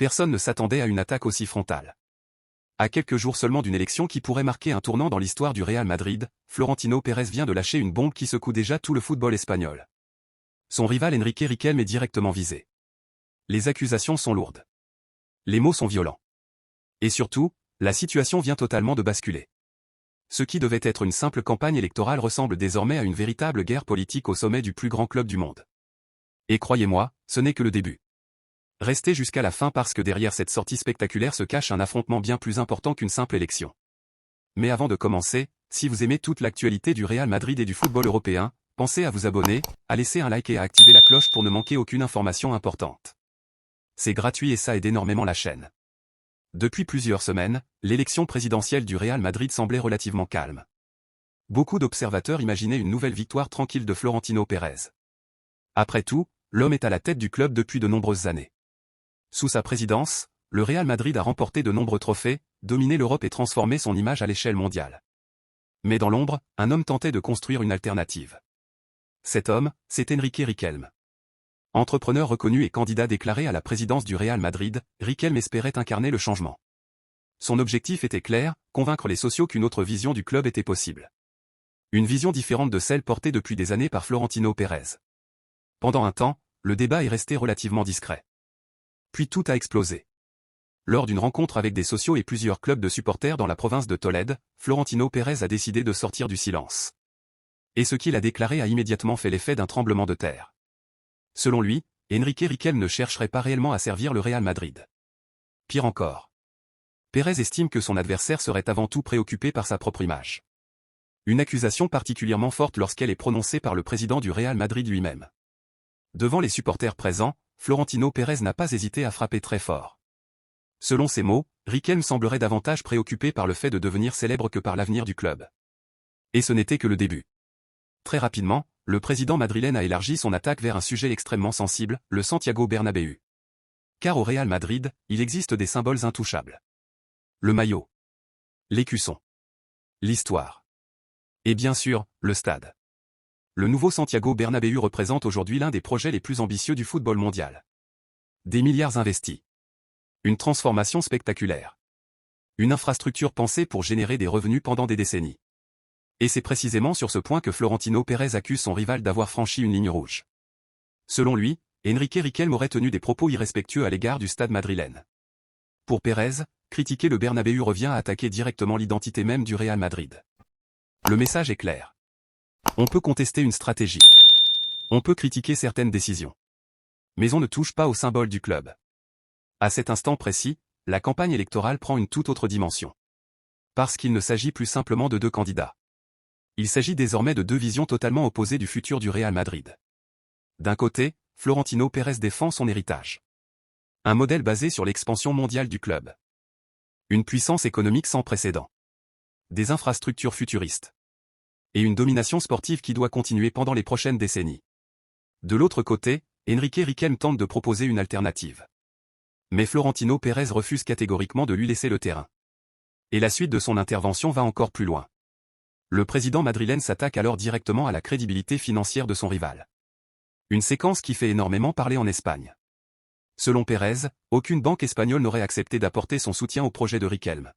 Personne ne s'attendait à une attaque aussi frontale. À quelques jours seulement d'une élection qui pourrait marquer un tournant dans l'histoire du Real Madrid, Florentino Pérez vient de lâcher une bombe qui secoue déjà tout le football espagnol. Son rival Enrique Riquelme est directement visé. Les accusations sont lourdes. Les mots sont violents. Et surtout, la situation vient totalement de basculer. Ce qui devait être une simple campagne électorale ressemble désormais à une véritable guerre politique au sommet du plus grand club du monde. Et croyez-moi, ce n'est que le début. Restez jusqu'à la fin parce que derrière cette sortie spectaculaire se cache un affrontement bien plus important qu'une simple élection. Mais avant de commencer, si vous aimez toute l'actualité du Real Madrid et du football européen, pensez à vous abonner, à laisser un like et à activer la cloche pour ne manquer aucune information importante. C'est gratuit et ça aide énormément la chaîne. Depuis plusieurs semaines, l'élection présidentielle du Real Madrid semblait relativement calme. Beaucoup d'observateurs imaginaient une nouvelle victoire tranquille de Florentino Pérez. Après tout, l'homme est à la tête du club depuis de nombreuses années. Sous sa présidence, le Real Madrid a remporté de nombreux trophées, dominé l'Europe et transformé son image à l'échelle mondiale. Mais dans l'ombre, un homme tentait de construire une alternative. Cet homme, c'est Enrique Riquelme. Entrepreneur reconnu et candidat déclaré à la présidence du Real Madrid, Riquelme espérait incarner le changement. Son objectif était clair, convaincre les sociaux qu'une autre vision du club était possible. Une vision différente de celle portée depuis des années par Florentino Pérez. Pendant un temps, le débat est resté relativement discret. Puis tout a explosé. Lors d'une rencontre avec des sociaux et plusieurs clubs de supporters dans la province de Tolède, Florentino Pérez a décidé de sortir du silence. Et ce qu'il a déclaré a immédiatement fait l'effet d'un tremblement de terre. Selon lui, Enrique Riquelme ne chercherait pas réellement à servir le Real Madrid. Pire encore. Pérez estime que son adversaire serait avant tout préoccupé par sa propre image. Une accusation particulièrement forte lorsqu'elle est prononcée par le président du Real Madrid lui-même. Devant les supporters présents, Florentino Pérez n'a pas hésité à frapper très fort. Selon ses mots, Riquelme semblerait davantage préoccupé par le fait de devenir célèbre que par l'avenir du club. Et ce n'était que le début. Très rapidement, le président madrilène a élargi son attaque vers un sujet extrêmement sensible, le Santiago Bernabéu. Car au Real Madrid, il existe des symboles intouchables. Le maillot. L'écusson. L'histoire. Et bien sûr, le stade. Le nouveau Santiago Bernabéu représente aujourd'hui l'un des projets les plus ambitieux du football mondial. Des milliards investis. Une transformation spectaculaire. Une infrastructure pensée pour générer des revenus pendant des décennies. Et c'est précisément sur ce point que Florentino Pérez accuse son rival d'avoir franchi une ligne rouge. Selon lui, Enrique Riquelme aurait tenu des propos irrespectueux à l'égard du stade madrilène. Pour Pérez, critiquer le Bernabéu revient à attaquer directement l'identité même du Real Madrid. Le message est clair. On peut contester une stratégie. On peut critiquer certaines décisions. Mais on ne touche pas au symbole du club. À cet instant précis, la campagne électorale prend une toute autre dimension. Parce qu'il ne s'agit plus simplement de deux candidats. Il s'agit désormais de deux visions totalement opposées du futur du Real Madrid. D'un côté, Florentino Pérez défend son héritage. Un modèle basé sur l'expansion mondiale du club. Une puissance économique sans précédent. Des infrastructures futuristes. Et une domination sportive qui doit continuer pendant les prochaines décennies. De l'autre côté, Enrique Riquelme tente de proposer une alternative. Mais Florentino Pérez refuse catégoriquement de lui laisser le terrain. Et la suite de son intervention va encore plus loin. Le président madrilène s'attaque alors directement à la crédibilité financière de son rival. Une séquence qui fait énormément parler en Espagne. Selon Pérez, aucune banque espagnole n'aurait accepté d'apporter son soutien au projet de Riquelme.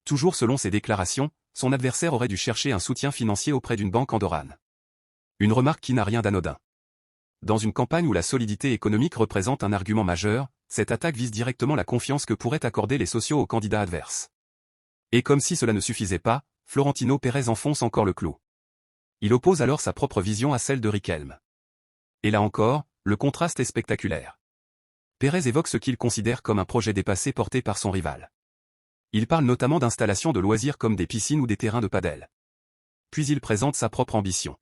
Toujours selon ses déclarations, son adversaire aurait dû chercher un soutien financier auprès d'une banque andorrane. Une remarque qui n'a rien d'anodin. Dans une campagne où la solidité économique représente un argument majeur, cette attaque vise directement la confiance que pourraient accorder les sociaux aux candidats adverses. Et comme si cela ne suffisait pas, Florentino Pérez enfonce encore le clou. Il oppose alors sa propre vision à celle de Riquelme. Et là encore, le contraste est spectaculaire. Pérez évoque ce qu'il considère comme un projet dépassé porté par son rival. Il parle notamment d'installations de loisirs comme des piscines ou des terrains de padel. Puis il présente sa propre ambition.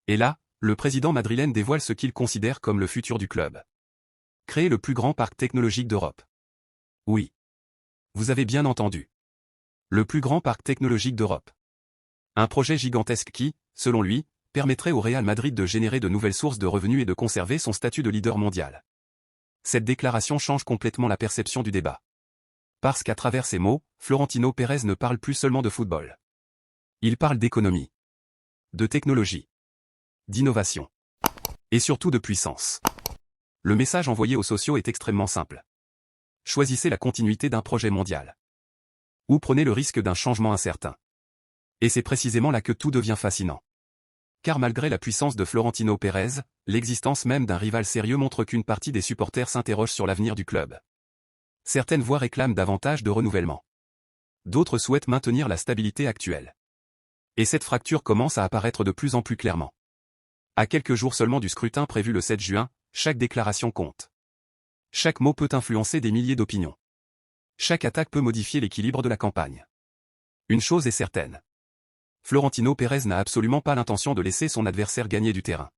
Et là, le président madrilène dévoile ce qu'il considère comme le futur du club. Créer le plus grand parc technologique d'Europe. Oui. Vous avez bien entendu. Le plus grand parc technologique d'Europe. Un projet gigantesque qui, selon lui, permettrait au Real Madrid de générer de nouvelles sources de revenus et de conserver son statut de leader mondial. Cette déclaration change complètement la perception du débat. Parce qu'à travers ces mots, Florentino Pérez ne parle plus seulement de football. Il parle d'économie, de technologie, d'innovation, et surtout de puissance. Le message envoyé aux sociaux est extrêmement simple. choisissez la continuité d'un projet mondial. Ou prenez le risque d'un changement incertain. Et c'est précisément là que tout devient fascinant. Car malgré la puissance de Florentino Pérez, l'existence même d'un rival sérieux montre qu'une partie des supporters s'interroge sur l'avenir du club. Certaines voix réclament davantage de renouvellement. D'autres souhaitent maintenir la stabilité actuelle. Et cette fracture commence à apparaître de plus en plus clairement. À quelques jours seulement du scrutin prévu le 7 juin, chaque déclaration compte. Chaque mot peut influencer des milliers d'opinions. Chaque attaque peut modifier l'équilibre de la campagne. Une chose est certaine. Florentino Pérez n'a absolument pas l'intention de laisser son adversaire gagner du terrain.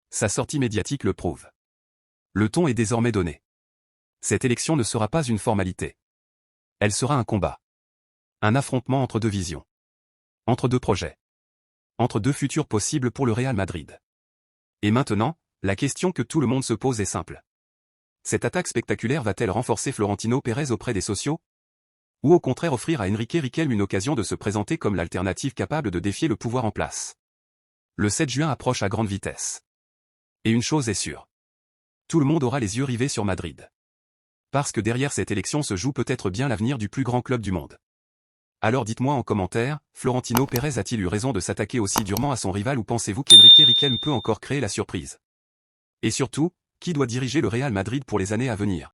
Sa sortie médiatique le prouve. Le ton est désormais donné. Cette élection ne sera pas une formalité. Elle sera un combat. Un affrontement entre deux visions. Entre deux projets. Entre deux futurs possibles pour le Real Madrid. Et maintenant, la question que tout le monde se pose est simple. Cette attaque spectaculaire va-t-elle renforcer Florentino Pérez auprès des sociaux? Ou au contraire offrir à Enrique Riquelme une occasion de se présenter comme l'alternative capable de défier le pouvoir en place? Le 7 juin approche à grande vitesse. Et une chose est sûre. Tout le monde aura les yeux rivés sur Madrid. Parce que derrière cette élection se joue peut-être bien l'avenir du plus grand club du monde. Alors dites-moi en commentaire, Florentino Pérez a-t-il eu raison de s'attaquer aussi durement à son rival ou pensez-vous qu'Enrique Riquelme peut encore créer la surprise? Et surtout, qui doit diriger le Real Madrid pour les années à venir?